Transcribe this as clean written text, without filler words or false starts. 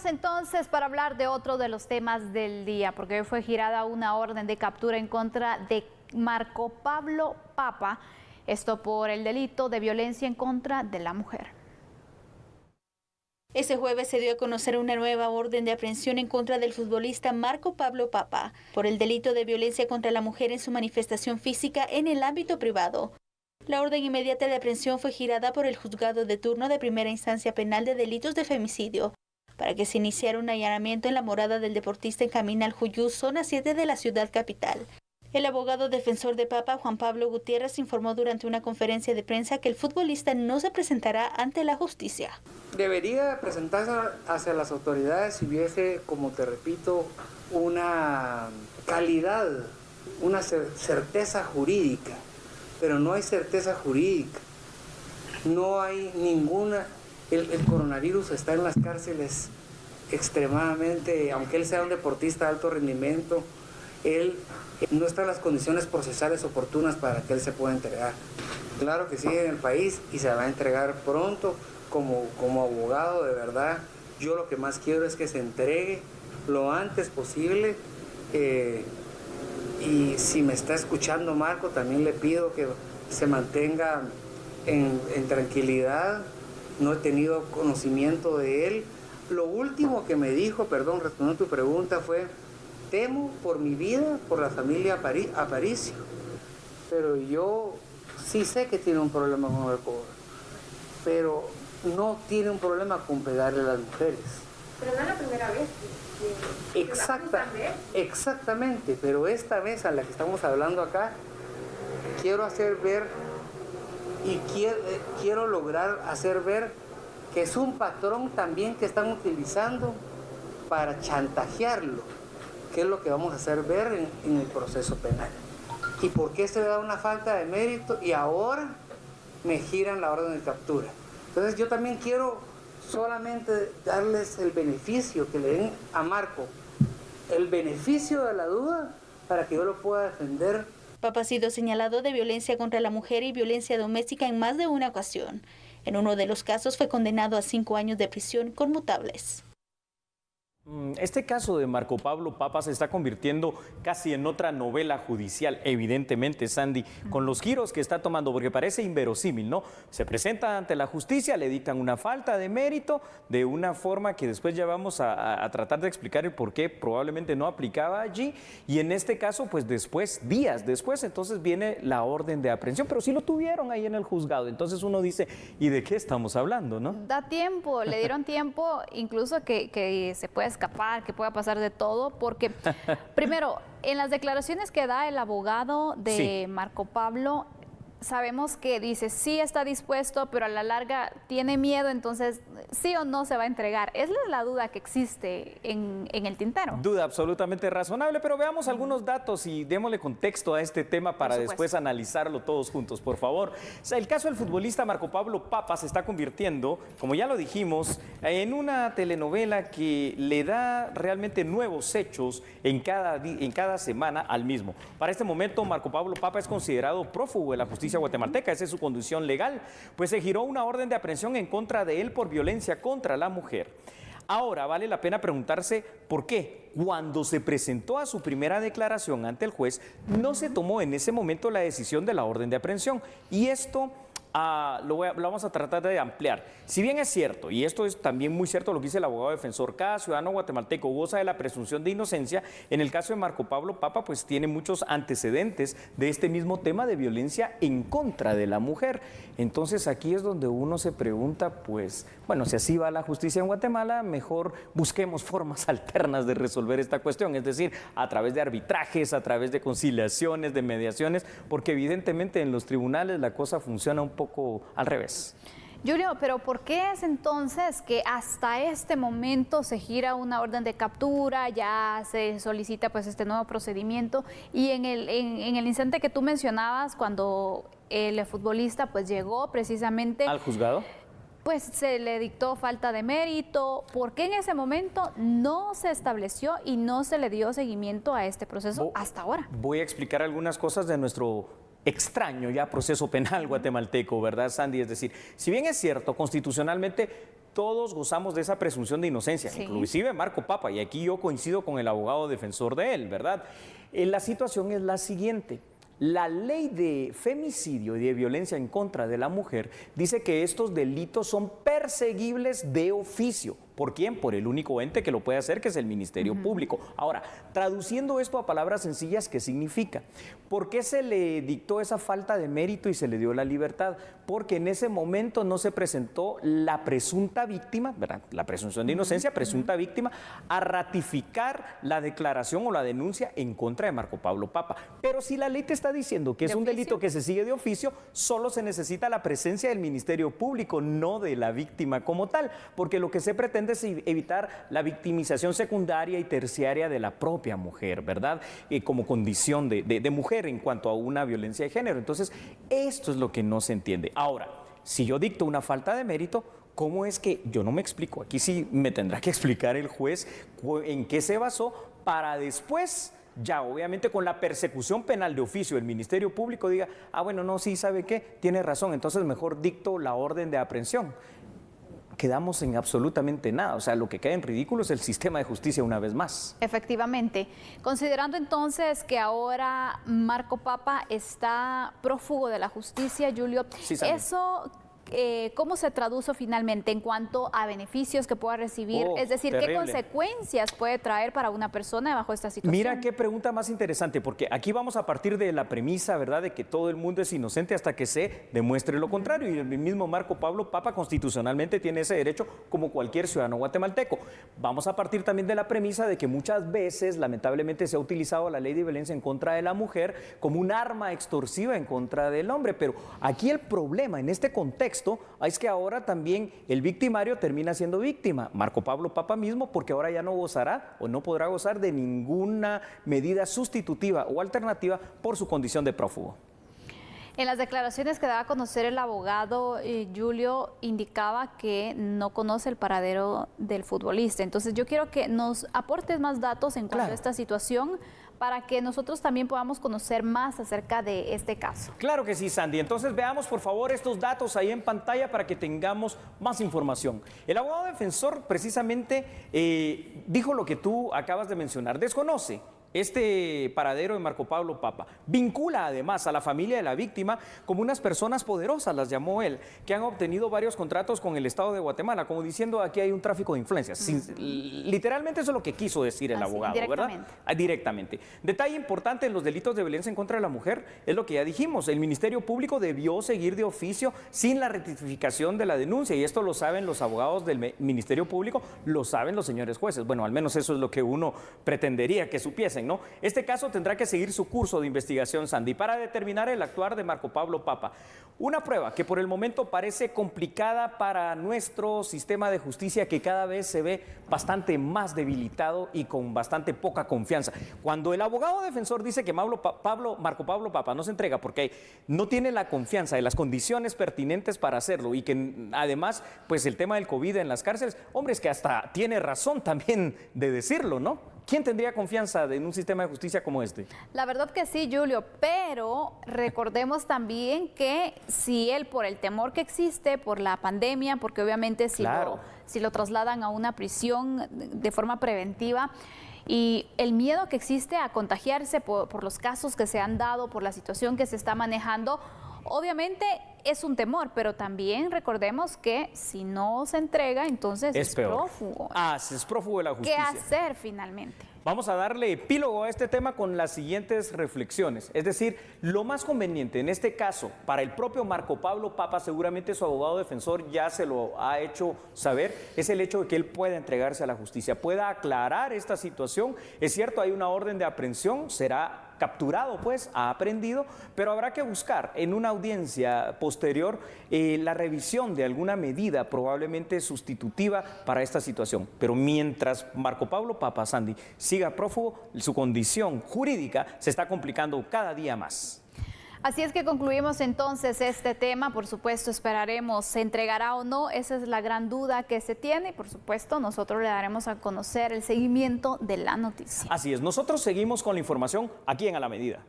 Cambiamos entonces para hablar de otro de los temas del día, porque hoy fue girada una orden de captura en contra de Marco Pablo Papa, esto por el delito de violencia en contra de la mujer. Ese jueves se dio a conocer una nueva orden de aprehensión en contra del futbolista Marco Pablo Papa por el delito de violencia contra la mujer en su manifestación física en el ámbito privado. La orden inmediata de aprehensión fue girada por el juzgado de turno de primera instancia penal de delitos de femicidio para que se iniciara un allanamiento en la morada del deportista en Camino al Juyú, zona 7 de la ciudad capital. El abogado defensor de Papa, Juan Pablo Gutiérrez, informó durante una conferencia de prensa que el futbolista no se presentará ante la justicia. Debería presentarse hacia las autoridades si hubiese, como te repito, una calidad, una certeza jurídica, pero no hay certeza jurídica, no hay ninguna. El coronavirus está en las cárceles extremadamente, aunque él sea un deportista de alto rendimiento, él no está en las condiciones procesales oportunas para que él se pueda entregar. Claro que sigue en el país y se va a entregar pronto como abogado, de verdad. Yo lo que más quiero es que se entregue lo antes posible. Y si me está escuchando Marco, también le pido que se mantenga en tranquilidad. No he tenido conocimiento de él. Lo último que me dijo, perdón, respondiendo a tu pregunta, fue: temo por mi vida, por la familia Aparicio. Pero yo sí sé que tiene un problema con el alcohol, pero no tiene un problema con pegarle a las mujeres. Pero no es la primera vez que Exactamente, pero esta vez a la que estamos hablando acá, quiero hacer ver y quiero lograr hacer ver que es un patrón también que están utilizando para chantajearlo, que es lo que vamos a hacer ver en el proceso penal. ¿Y por qué se le da una falta de mérito y ahora me giran la orden de captura? Entonces yo también quiero solamente darles el beneficio, que le den a Marco el beneficio de la duda para que yo lo pueda defender. Papa ha sido señalado de violencia contra la mujer y violencia doméstica en más de una ocasión. En uno de los casos fue condenado a 5 años de prisión conmutables. Este caso de Marco Pablo Papa se está convirtiendo casi en otra novela judicial, evidentemente, Sandy, con los giros que está tomando, porque parece inverosímil, ¿no? Se presenta ante la justicia, le dictan una falta de mérito de una forma que después ya vamos a tratar de explicar el por qué probablemente no aplicaba allí, y en este caso, pues después, días después, entonces viene la orden de aprehensión, pero sí lo tuvieron ahí en el juzgado, entonces uno dice, ¿y de qué estamos hablando, no? Da tiempo, le dieron tiempo incluso que se pueda escapar, que pueda pasar de todo, porque primero, en las declaraciones que da el abogado de Marco Pablo, sabemos que dice sí está dispuesto, pero a la larga tiene miedo, entonces sí o no se va a entregar. Esa es la duda que existe en el tintero. Duda absolutamente razonable, pero veamos algunos datos y démosle contexto a este tema para después analizarlo todos juntos, por favor. O sea, el caso del futbolista Marco Pablo Papa se está convirtiendo, como ya lo dijimos, en una telenovela que le da realmente nuevos hechos en cada semana al mismo. Para este momento, Marco Pablo Papa es considerado prófugo de la justicia guatemalteca, esa es su condición legal, pues se giró una orden de aprehensión en contra de él por violencia contra la mujer. Ahora vale la pena preguntarse por qué, cuando se presentó a su primera declaración ante el juez, no se tomó en ese momento la decisión de la orden de aprehensión, y esto lo vamos a tratar de ampliar. Si bien es cierto, y esto es también muy cierto lo que dice el abogado defensor, cada ciudadano guatemalteco goza de la presunción de inocencia, en el caso de Marco Pablo Papa pues tiene muchos antecedentes de este mismo tema de violencia en contra de la mujer. Entonces aquí es donde uno se pregunta, pues, bueno, si así va la justicia en Guatemala, mejor busquemos formas alternas de resolver esta cuestión, es decir, a través de arbitrajes, a través de conciliaciones, de mediaciones, porque evidentemente en los tribunales la cosa funciona un poco al revés. Julio, pero ¿por qué es entonces que hasta este momento se gira una orden de captura, ya se solicita pues este nuevo procedimiento, y en el instante que tú mencionabas, cuando el futbolista pues llegó precisamente al juzgado, pues se le dictó falta de mérito? ¿Por qué en ese momento no se estableció y no se le dio seguimiento a este proceso hasta ahora? Voy a explicar algunas cosas de nuestro extraño ya proceso penal guatemalteco, ¿verdad, Sandy? Es decir, si bien es cierto, constitucionalmente todos gozamos de esa presunción de inocencia, Sí. inclusive Marco Papa, y aquí yo coincido con el abogado defensor de él, ¿verdad? La situación es la siguiente. La ley de femicidio y de violencia en contra de la mujer dice que estos delitos son perseguibles de oficio. ¿Por quién? Por el único ente que lo puede hacer, que es el Ministerio Público. Ahora, traduciendo esto a palabras sencillas, ¿qué significa? ¿Por qué se le dictó esa falta de mérito y se le dio la libertad? Porque en ese momento no se presentó la presunta víctima, ¿verdad? La presunción de inocencia, presunta víctima, a ratificar la declaración o la denuncia en contra de Marco Pablo Papa. Pero si la ley te está diciendo que es un delito que se sigue de oficio, solo se necesita la presencia del Ministerio Público, no de la víctima como tal, porque lo que se pretende es evitar la victimización secundaria y terciaria de la propia mujer, ¿verdad? Como condición de mujer en cuanto a una violencia de género. Entonces, esto es lo que no se entiende. Ahora, si yo dicto una falta de mérito, ¿cómo es que yo no me explico? Aquí sí me tendrá que explicar el juez en qué se basó para después, ya obviamente con la persecución penal de oficio del Ministerio Público, diga, bueno, no, sí, ¿sabe qué? Tiene razón, entonces mejor dicto la orden de aprehensión. Quedamos en absolutamente nada, o sea, lo que queda en ridículo es el sistema de justicia una vez más. Efectivamente. Considerando entonces que ahora Marco Papa está prófugo de la justicia, Julio, Sí, eso... ¿cómo se traduce finalmente en cuanto a beneficios que pueda recibir? Es decir, terrible. ¿qué consecuencias puede traer para una persona bajo esta situación? Mira qué pregunta más interesante, porque aquí vamos a partir de la premisa, ¿verdad?, de que todo el mundo es inocente hasta que se demuestre lo contrario. Y el mismo Marco Pablo Papa constitucionalmente tiene ese derecho como cualquier ciudadano guatemalteco. Vamos a partir también de la premisa de que muchas veces, lamentablemente, se ha utilizado la ley de violencia en contra de la mujer como un arma extorsiva en contra del hombre. Pero aquí el problema en este contexto es que ahora también el victimario termina siendo víctima, Marco Pablo Papa mismo, porque ahora ya no gozará o no podrá gozar de ninguna medida sustitutiva o alternativa por su condición de prófugo. En las declaraciones que daba a conocer el abogado Julio, indicaba que no conoce el paradero del futbolista. Entonces yo quiero que nos aportes más datos en cuanto a esta situación, para que nosotros también podamos conocer más acerca de este caso. Claro que sí, Sandy. Entonces veamos por favor estos datos ahí en pantalla para que tengamos más información. El abogado defensor precisamente dijo lo que tú acabas de mencionar, desconoce este paradero de Marco Pablo Papa. Vincula además a la familia de la víctima como unas personas poderosas, las llamó él, que han obtenido varios contratos con el Estado de Guatemala, como diciendo aquí hay un tráfico de influencias. Literalmente eso es lo que quiso decir el abogado, ¿verdad? Directamente. Detalle importante en los delitos de violencia en contra de la mujer es lo que ya dijimos, el Ministerio Público debió seguir de oficio sin la rectificación de la denuncia, y esto lo saben los abogados del Ministerio Público, lo saben los señores jueces. Bueno, al menos eso es lo que uno pretendería que supiesen, ¿no? Este caso tendrá que seguir su curso de investigación, Sandy, para determinar el actuar de Marco Pablo Papa. Una prueba que por el momento parece complicada para nuestro sistema de justicia, que cada vez se ve bastante más debilitado y con bastante poca confianza. Cuando el abogado defensor dice que Marco Pablo Papa no se entrega porque no tiene la confianza de las condiciones pertinentes para hacerlo, y que además, pues el tema del COVID en las cárceles, hombre, es que hasta tiene razón también de decirlo, ¿no? ¿Quién tendría confianza en un sistema de justicia como este? La verdad que sí, Julio, pero recordemos también que si él, por el temor que existe, por la pandemia, porque obviamente si lo trasladan a una prisión de forma preventiva, y el miedo que existe a contagiarse por los casos que se han dado, por la situación que se está manejando, obviamente es un temor, pero también recordemos que si no se entrega, entonces es prófugo. Es prófugo de la justicia. ¿Qué hacer finalmente? Vamos a darle epílogo a este tema con las siguientes reflexiones. Es decir, lo más conveniente en este caso para el propio Marco Pablo Papa, seguramente su abogado defensor ya se lo ha hecho saber, es el hecho de que él pueda entregarse a la justicia, pueda aclarar esta situación. Es cierto, hay una orden de aprehensión, será capturado, pues, ha aprendido, pero habrá que buscar en una audiencia posterior la revisión de alguna medida probablemente sustitutiva para esta situación. Pero mientras Marco Pablo Papa, Sandy, siga prófugo, su condición jurídica se está complicando cada día más. Así es que concluimos entonces este tema. Por supuesto, esperaremos, ¿se entregará o no? Esa es la gran duda que se tiene, y por supuesto nosotros le daremos a conocer el seguimiento de la noticia. Así es, nosotros seguimos con la información aquí en A la Medida.